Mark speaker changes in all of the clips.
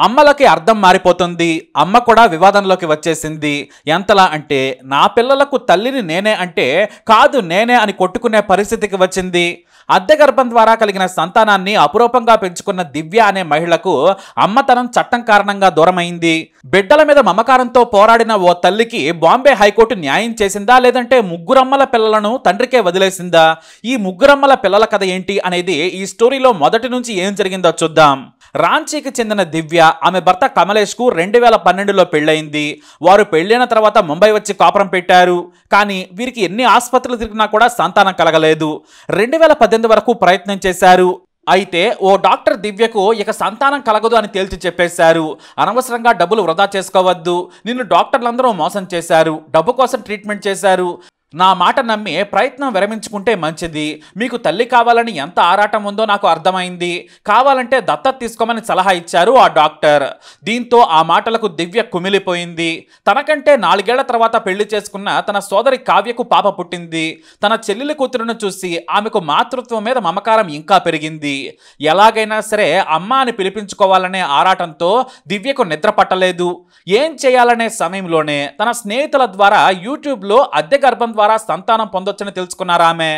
Speaker 1: అమ్మలకి అర్థం మారిపోతుంది. అమ్మ కూడా వివాదంలోకి వచ్చేసింది. ఎంతలా అంటే నా పిల్లలకు తల్లిని నేనే అంటే కాదు నేనే అని కొట్టుకునే పరిస్థితికి వచ్చింది. అద్దె గర్భం ద్వారా కలిగిన సంతానాన్ని అపురూపంగా పెంచుకున్న దివ్య అనే మహిళకు అమ్మతనం చట్టం కారణంగా దూరమైంది. బిడ్డల మీద మమకారంతో పోరాడిన ఓ తల్లికి బాంబే హైకోర్టు న్యాయం చేసిందా లేదంటే ముగ్గురమ్మల పిల్లలను తండ్రికే వదిలేసిందా? ఈ ముగ్గురమ్మల పిల్లల కథ ఏంటి అనేది ఈ స్టోరీలో మొదటి నుంచి ఏం జరిగిందో చూద్దాం. రాంచీకి చెందిన దివ్య ఆమె భర్త కమలేష్ కు 2012లో పెళ్ళయింది. వారు పెళ్ళైన తర్వాత ముంబై వచ్చి కాపురం పెట్టారు. కానీ వీరికి ఎన్ని ఆసుపత్రులు తిరిగినా కూడా సంతానం కలగలేదు. 2018 వరకు ప్రయత్నం చేశారు. అయితే ఓ డాక్టర్ దివ్యకు ఇక సంతానం కలగదు అని తేల్చి చెప్పేశారు. అనవసరంగా డబ్బులు వృధా చేసుకోవద్దు, నిన్ను డాక్టర్లందరూ మోసం చేశారు, డబ్బు కోసం ట్రీట్మెంట్ చేశారు, నా మాట నమ్మి ప్రయత్నం విరమించుకుంటే మంచిది, మీకు తల్లి కావాలని ఎంత ఆరాటం ఉందో నాకు అర్థమైంది, కావాలంటే దత్తత తీసుకోమని సలహా ఇచ్చారు ఆ డాక్టర్. దీంతో ఆ మాటలకు దివ్య కుమిలిపోయింది. తనకంటే 4 ఏళ్ల తర్వాత పెళ్లి చేసుకున్న తన సోదరి కావ్యకు పాప పుట్టింది. తన చెల్లెలి కూతురును చూసి ఆమెకు మాతృత్వం మీద మమకారం ఇంకా పెరిగింది. ఎలాగైనా సరే అమ్మ అని పిలిపించుకోవాలనే ఆరాటంతో దివ్యకు నిద్ర పట్టలేదు. ఏం చేయాలనే సమయంలోనే తన స్నేహితుల ద్వారా యూట్యూబ్లో అద్దె గర్భం ద్వారా సంతానం పొందొచ్చని తెలుసుకున్నారామె.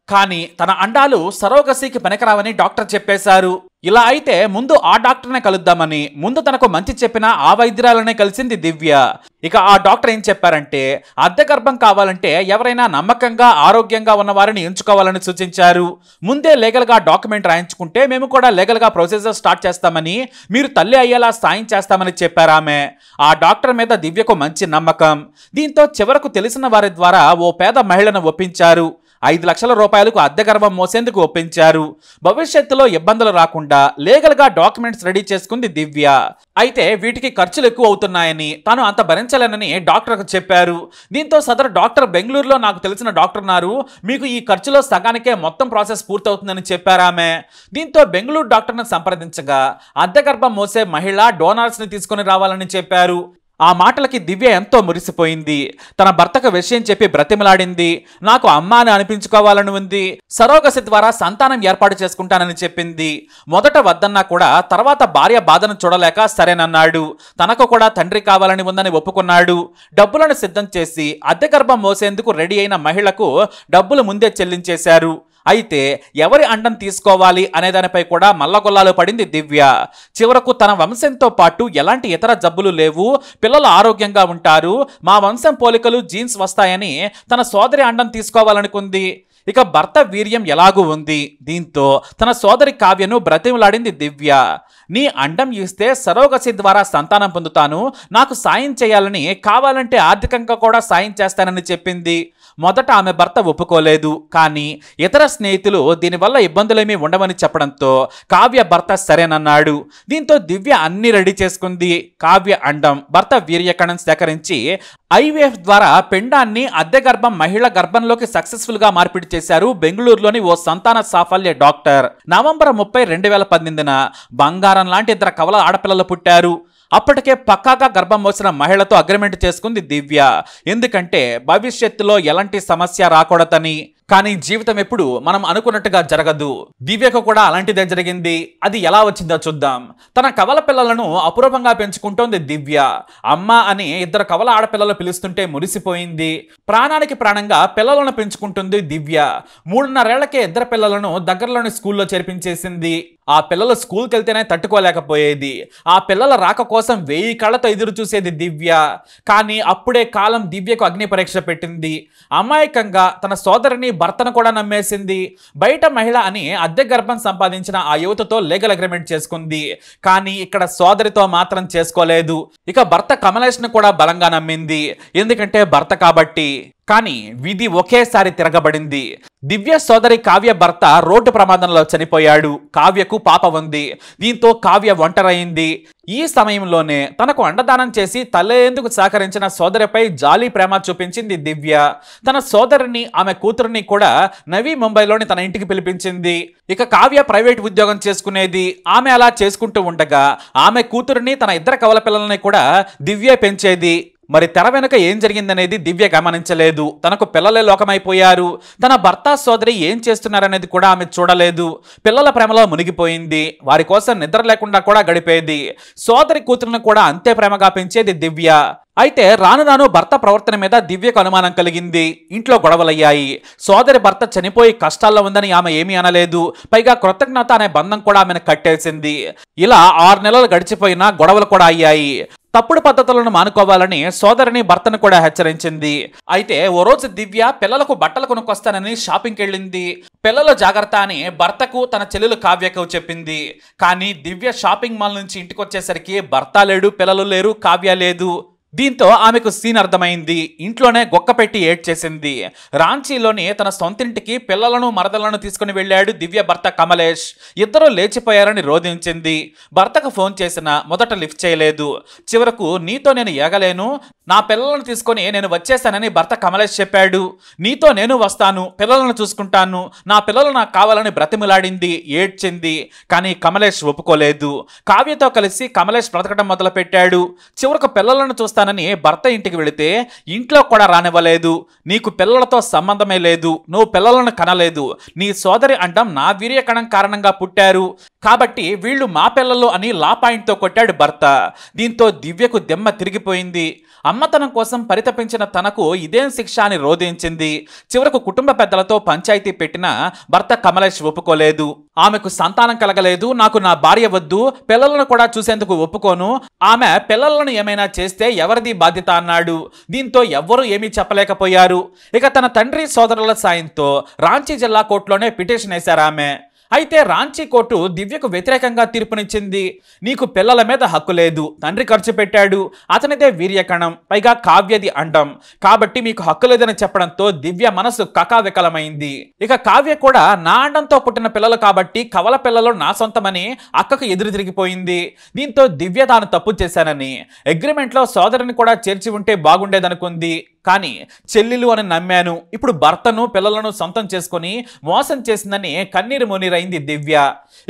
Speaker 1: కానీ తన అండాలు సరోగసీకి పనికిరావని డాక్టర్ చెప్పేశారు. ఇలా అయితే ముందు ఆ డాక్టర్నే కలుద్దామని ముందు తనకు మంచి చెప్పిన ఆ వైద్యురాలనే కలిసింది దివ్య. ఇక ఆ డాక్టర్ ఏం చెప్పారంటే అద్దె గర్భం కావాలంటే ఎవరైనా నమ్మకంగా ఆరోగ్యంగా ఉన్న వారిని ఎంచుకోవాలని సూచించారు. ముందే లీగల్గా డాక్యుమెంట్ రాయించుకుంటే మేము కూడా లీగల్గా ప్రొసీజర్ స్టార్ట్ చేస్తామని, మీరు తల్లి అయ్యేలా సాయం చేస్తామని చెప్పారామె. ఆ డాక్టర్ మీద దివ్యకు మంచి నమ్మకం. దీంతో చివరకు తెలిసిన వారి ద్వారా ఓ పేద మహిళను ఒప్పించారు. 5 లక్షల రూపాయలకు అద్దె గర్భం మోసేందుకు ఒప్పించారు. భవిష్యత్తులో ఇబ్బందులు రాకుండా లీగల్గా డాక్యుమెంట్స్ రెడీ చేసుకుంది దివ్య. అయితే వీటికి ఖర్చులు ఎక్కువ అవుతున్నాయని, తాను అంత భరించలేనని డాక్టర్కు చెప్పారు. దీంతో సదరు డాక్టర్ బెంగళూరులో నాకు తెలిసిన డాక్టర్ ఉన్నారు, మీకు ఈ ఖర్చులో సగానికే మొత్తం ప్రాసెస్ పూర్తవుతుందని చెప్పారామె. దీంతో బెంగళూరు డాక్టర్ను సంప్రదించగా అద్దె గర్భం మోసే మహిళ డోనార్స్ని తీసుకొని రావాలని చెప్పారు. ఆ మాటలకి దివ్య ఎంతో మురిసిపోయింది. తన భర్తకు విషయం చెప్పి బ్రతిమలాడింది. నాకు అమ్మ అని అనిపించుకోవాలని ఉంది, సరోగసి ద్వారా సంతానం ఏర్పాటు చేసుకుంటానని చెప్పింది. మొదట వద్దన్నా కూడా తర్వాత భార్య బాధను చూడలేక సరేనన్నాడు. తనకు కూడా తండ్రి కావాలని ఉందని ఒప్పుకున్నాడు. డబ్బులను సిద్ధం చేసి అద్దె గర్భం మోసేందుకు రెడీ అయిన మహిళకు డబ్బులు ముందే చెల్లించేశారు. అయితే ఎవరి అండం తీసుకోవాలి అనే దానిపై కూడా మల్లగొల్లాలు పడింది దివ్య. చివరకు తన వంశంతో పాటు ఎలాంటి ఇతర జబ్బులు లేవు, పిల్లలు ఆరోగ్యంగా ఉంటారు, మా వంశం పోలికలు జీన్స్ వస్తాయని తన సోదరి అండం తీసుకోవాలనుకుంది. ఇక భర్త వీర్యం ఎలాగూ ఉంది. దీంతో తన సోదరి కావ్యను బ్రతిమలాడింది దివ్య. నీ అండం ఇస్తే సరోగసి ద్వారా సంతానం పొందుతాను, నాకు సాయం చేయాలని, కావాలంటే ఆర్థికంగా కూడా సాయం చేస్తానని చెప్పింది. మొదట ఆమె భర్త ఒప్పుకోలేదు. కానీ ఇతర స్నేహితులు దీనివల్ల ఇబ్బందులేమీ ఉండవని చెప్పడంతో కావ్య భర్త సరేనన్నాడు. దీంతో దివ్య అన్ని రెడీ చేసుకుంది. కావ్య అండం, భర్త వీర్యకణం సేకరించి ఐవీఎఫ్ ద్వారా పిండాన్ని అద్దె గర్భం మహిళ గర్భంలోకి సక్సెస్ఫుల్ గా మార్పిడి చేశారు బెంగళూరులోని ఓ సంతాన సాఫల్య డాక్టర్. నవంబర్ 30, 2018న బంగారం లాంటి 2 కవల ఆడపిల్లలు పుట్టారు. అప్పటికే పక్కాగా గర్భం మోసిన మహిళతో అగ్రిమెంట్ చేసుకుంది దివ్య. ఎందుకంటే భవిష్యత్తులో ఎలాంటి సమస్య రాకూడదని. కానీ జీవితం ఎప్పుడు మనం అనుకున్నట్టుగా జరగదు. దివ్యకు కూడా అలాంటిదే జరిగింది. అది ఎలా వచ్చిందో చూద్దాం. తన కవల పిల్లలను అపురూపంగా పెంచుకుంటోంది దివ్య. అమ్మ అని 2 కవల ఆడపిల్లలు పిలుస్తుంటే మురిసిపోయింది. ప్రాణానికి ప్రాణంగా పిల్లలను పెంచుకుంటుంది దివ్య. 3.5 ఏళ్లకే 2 పిల్లలను దగ్గరలోని స్కూల్లో చేర్పించేసింది. ఆ పిల్లలు స్కూల్కి వెళ్తేనే తట్టుకోలేకపోయేది. ఆ పిల్లల రాక కోసం 1000 కళ్ళతో ఎదురు చూసేది దివ్య. కానీ అప్పుడే కాలం దివ్యకు అగ్ని పరీక్ష పెట్టింది. అమాయకంగా తన సోదరిని భర్తను కూడా నమ్మేసింది. బయట మహిళ అని అద్దె గర్భం సంపాదించిన ఆ యువతతో లీగల్ అగ్రిమెంట్ చేసుకుంది. కానీ ఇక్కడ సోదరితో మాత్రం చేసుకోలేదు. ఇక భర్త కమలేష్ ను కూడా బలంగా నమ్మింది. ఎందుకంటే భర్త కాబట్టి. కానీ విధి ఒకేసారి తిరగబడింది. దివ్య సోదరి కావ్య భర్త రోడ్డు ప్రమాదంలో చనిపోయాడు. కావ్యకు పాప ఉంది. దీంతో కావ్య ఒంటరైంది. ఈ సమయంలోనే తనకు అండదానం చేసి తల్లేందుకు సహకరించిన సోదరిపై జాలి ప్రేమ చూపించింది దివ్య. తన సోదరిని, ఆమె కూతురిని కూడా నవీ ముంబైలోని తన ఇంటికి పిలిపించింది. ఇక కావ్య ప్రైవేట్ ఉద్యోగం చేసుకునేది. ఆమె అలా చేసుకుంటూ ఉండగా ఆమె కూతురిని, తన 2 కవల పిల్లలని కూడా దివ్య పెంచేది. మరి తెర వెనుక ఏం జరిగిందనేది దివ్య గమనించలేదు. తనకు పిల్లలే లోకమైపోయారు. తన భర్త సోదరి ఏం చేస్తున్నారనేది కూడా ఆమె చూడలేదు. పిల్లల ప్రేమలో మునిగిపోయింది. వారి కోసం నిద్ర లేకుండా కూడా గడిపేది. సోదరి కూతురును కూడా అంతే ప్రేమగా పెంచేది దివ్య. అయితే రాను రాను భర్త ప్రవర్తన మీద దివ్యకు అనుమానం కలిగింది. ఇంట్లో గొడవలయ్యాయి. సోదరి భర్త చనిపోయి కష్టాల్లో ఉందని ఆమె ఏమీ అనలేదు. పైగా కృతజ్ఞత అనే బంధం కూడా ఆమెను కట్టేసింది. ఇలా 6 నెలలు గడిచిపోయినా గొడవలు కూడా అయ్యాయి. తప్పుడు పద్ధతులను మానుకోవాలని సోదరిని భర్తను కూడా హెచ్చరించింది. అయితే ఓ రోజు దివ్య పిల్లలకు బట్టలు కొనుక్కొస్తానని షాపింగ్కి వెళ్ళింది. పిల్లల జాగ్రత్త అని భర్తకు తన చెల్లెలు కావ్యకు చెప్పింది. కానీ దివ్య షాపింగ్ మాల్ నుంచి ఇంటికి వచ్చేసరికి భర్త లేడు, పిల్లలు లేరు, కావ్య లేదు. దీంతో ఆమెకు సీన్ అర్థమైంది. ఇంట్లోనే గొక్కపెట్టి ఏడ్చేసింది. రాంచీలోని తన సొంతింటికి పిల్లలను మరదలను తీసుకుని వెళ్ళాడు దివ్య భర్త కమలేష్. ఇద్దరు లేచిపోయారని రోధించింది. భర్తకు ఫోన్ చేసినా మొదట లిఫ్ట్ చేయలేదు. చివరకు నీతో నేను ఏగలేను, నా పిల్లలను తీసుకొని నేను వచ్చేసానని భర్త కమలేష్ చెప్పాడు. నీతో నేను వస్తాను, పిల్లలను చూసుకుంటాను, నా పిల్లలు నాకు కావాలని బ్రతిమిలాడింది, ఏడ్చింది. కానీ కమలేష్ ఒప్పుకోలేదు. కావ్యతో కలిసి కమలేష్ బ్రతకడం మొదలు పెట్టాడు. చివరకు పిల్లలను చూస్తానని భర్త ఇంటికి వెళితే ఇంట్లో కూడా రానివ్వలేదు. నీకు పిల్లలతో సంబంధమే లేదు, నువ్వు పిల్లలను కనలేదు, నీ సోదరి అండం నా వీర్యకణం కారణంగా పుట్టారు కాబట్టి వీళ్ళు మా పిల్లలు అని లా పాయింట్తో కొట్టాడు భర్త. దీంతో దివ్యకు దెమ్మ తిరిగిపోయింది. అమ్మతనం కోసం పరితపించిన తనకు ఇదేం శిక్ష అని రోధించింది. చివరకు కుటుంబ పెద్దలతో పంచాయతీ పెట్టినా భర్త కమలేష్ ఒప్పుకోలేదు. ఆమెకు సంతానం కలగలేదు, నాకు నా భార్య వద్దు, పిల్లలను కూడా చూసేందుకు ఒప్పుకోను, ఆమె పిల్లలను ఏమైనా చేస్తే ఎవరిది బాధ్యత అన్నాడు. దీంతో ఎవ్వరూ ఏమీ చెప్పలేకపోయారు. ఇక తన తండ్రి సోదరుల సాయంతో రాంచీ జిల్లా కోర్టులోనే పిటిషన్ వేశారు ఆమె. అయితే రాంచీ కోర్టు దివ్యకు వ్యతిరేకంగా తీర్పునిచ్చింది. నీకు పిల్లల మీద హక్కు లేదు, తండ్రి ఖర్చు పెట్టాడు, అతనిదే వీర్యకణం, పైగా కావ్యది అండం, కాబట్టి మీకు హక్కు లేదని చెప్పడంతో దివ్య మనసు కకావికలమైంది. ఇక కావ్య కూడా నా అండంతో పుట్టిన పిల్లలు కాబట్టి కవల పిల్లలు నా సొంతమని అక్కకు ఎదురు తిరిగిపోయింది. దీంతో దివ్య తాను తప్పు చేశానని అగ్రిమెంట్లో సోదరిని కూడా చేర్చి ఉంటే బాగుండేదనుకుంది. కానీ చెల్లెలు అని నమ్మాను, ఇప్పుడు భర్తను పిల్లలను సొంతం చేసుకుని మోసం చేసిందని కన్నీరు మునీరైంది దివ్య.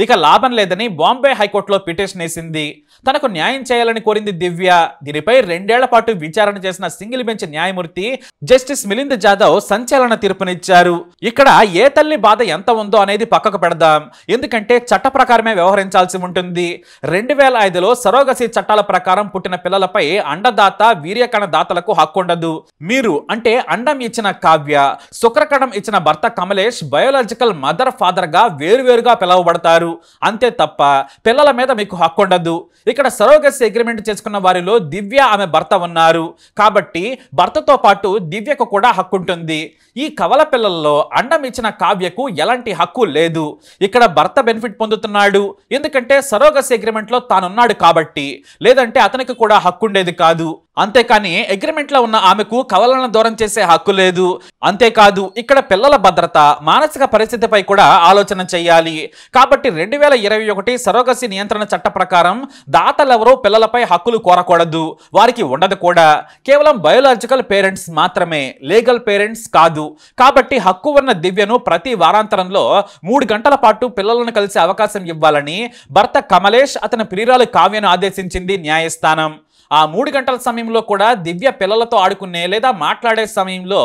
Speaker 1: ఇక లాభం లేదని బాంబే హైకోర్టులో పిటిషన్ వేసింది. తనకు న్యాయం చేయాలని కోరింది దివ్య. దీనిపై 2 ఏళ్ల పాటు విచారణ చేసిన సింగిల్ బెంచ్ న్యాయమూర్తి జస్టిస్ మిలింద్ జాదవ్ సంచలన తీర్పునిచ్చారు. ఇక్కడ ఏ తల్లి బాధ ఎంత ఉందో అనేది పక్కకు పెడదాం, ఎందుకంటే చట్ట ప్రకారమే వ్యవహరించాల్సి ఉంటుంది. 2005లో సరోగసి చట్టాల ప్రకారం పుట్టిన పిల్లలపై అండదాత వీర్యకణ దాతలకు హక్కు ఉండదు. మీరు అంటే అండం ఇచ్చిన కావ్య, శుక్రకణం ఇచ్చిన భర్త కమలేష్ బయోలాజికల్ మదర్ ఫాదర్ గా వేరువేరుగా పిలువబడతారు. అంతే తప్ప పిల్లల మీద మీకు హక్కు ఉండదు. ఇక్కడ సరోగసి అగ్రిమెంట్ చేసుకున్న వారిలో దివ్య ఆమె భర్త ఉన్నారు కాబట్టి భర్తతో పాటు దివ్యకు కూడా హక్కు ఉంటుంది. ఈ కవల పిల్లల్లో అండం ఇచ్చిన కావ్యకు ఎలాంటి హక్కు లేదు. ఇక్కడ భర్త బెనిఫిట్ పొందుతున్నాడు, ఎందుకంటే సరోగసి అగ్రిమెంట్ లో తానున్నాడు కాబట్టి, లేదంటే అతనికి కూడా హక్కు ఉండేది కాదు. అంతేకాని అగ్రిమెంట్ లో ఉన్న ఆమెకు కవలను దూరం చేసే హక్కు లేదు. అంతేకాదు ఇక్కడ పిల్లల భద్రత, మానసిక పరిస్థితిపై కూడా ఆలోచన చేయాలి. కాబట్టి 2021 సరోగసి నియంత్రణ చట్ట ప్రకారం దాతలెవరూ పిల్లలపై హక్కులు కోరకూడదు, వారికి ఉండదు కూడా. కేవలం బయోలాజికల్ పేరెంట్స్ మాత్రమే, లీగల్ పేరెంట్స్ కాదు. కాబట్టి హక్కు ఉన్న దివ్యను ప్రతి వారాంతరంలో 3 గంటల పాటు పిల్లలను కలిసే అవకాశం ఇవ్వాలని భర్త కమలేష్ అతని ప్రియురాలు కావ్యను ఆదేశించింది న్యాయస్థానం. ఆ 3 గంటల సమయంలో కూడా దివ్య పిల్లలతో ఆడుకునే లేదా మాట్లాడే సమయంలో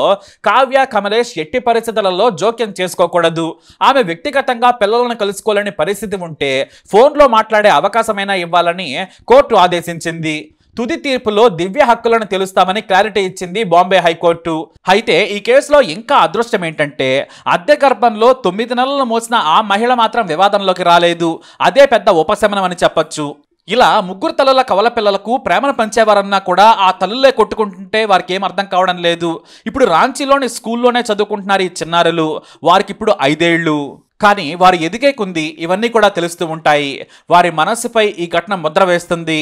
Speaker 1: కావ్య కమలేష్ ఎట్టి పరిస్థితులలో జోక్యం చేసుకోకూడదు. ఆమె వ్యక్తిగతంగా పిల్లలను కలుసుకోలేని పరిస్థితి ఉంటే ఫోన్లో మాట్లాడే అవకాశమైనా ఇవ్వాలని కోర్టు ఆదేశించింది. తుది తీర్పులో దివ్య హక్కులను తెలుస్తామని క్లారిటీ ఇచ్చింది బాంబే హైకోర్టు. అయితే ఈ కేసులో ఇంకా అదృష్టం ఏంటంటే అద్దె గర్భంలో 9 నెలలు మోసిన ఆ మహిళ మాత్రం వివాదంలోకి రాలేదు. అదే పెద్ద ఉపశమనం అని చెప్పొచ్చు. ఇలా 3 తల్లుల కవల పిల్లలకు ప్రేమను పంచేవారన్నా కూడా ఆ తల్లులే కొట్టుకుంటుంటే వారికి ఏం అర్థం కావడం లేదు. ఇప్పుడు రాంచీలోని స్కూల్లోనే చదువుకుంటున్నారు ఈ చిన్నారులు. వారికి ఇప్పుడు 5 ఏళ్ళు. కానీ వారు ఎదిగే కొంది ఇవన్నీ కూడా తెలుస్తూ ఉంటాయి. వారి మనస్సుపై ఈ ఘటన ముద్ర వేస్తుంది.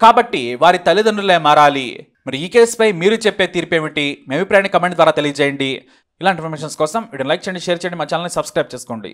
Speaker 1: కాబట్టి వారి తల్లిదండ్రులే మారాలి. మరి ఈ కేసుపై మీరు చెప్పే తీర్పు ఏమిటి? మీ అభిప్రాయాన్ని కమెంట్ ద్వారా తెలియజేయండి. ఇలాంటి ఇన్ఫర్మేషన్స్ కోసం వీడియో లైక్ చేయండి, షేర్ చేయండి, మా ఛానల్ని సబ్స్క్రైబ్ చేసుకోండి.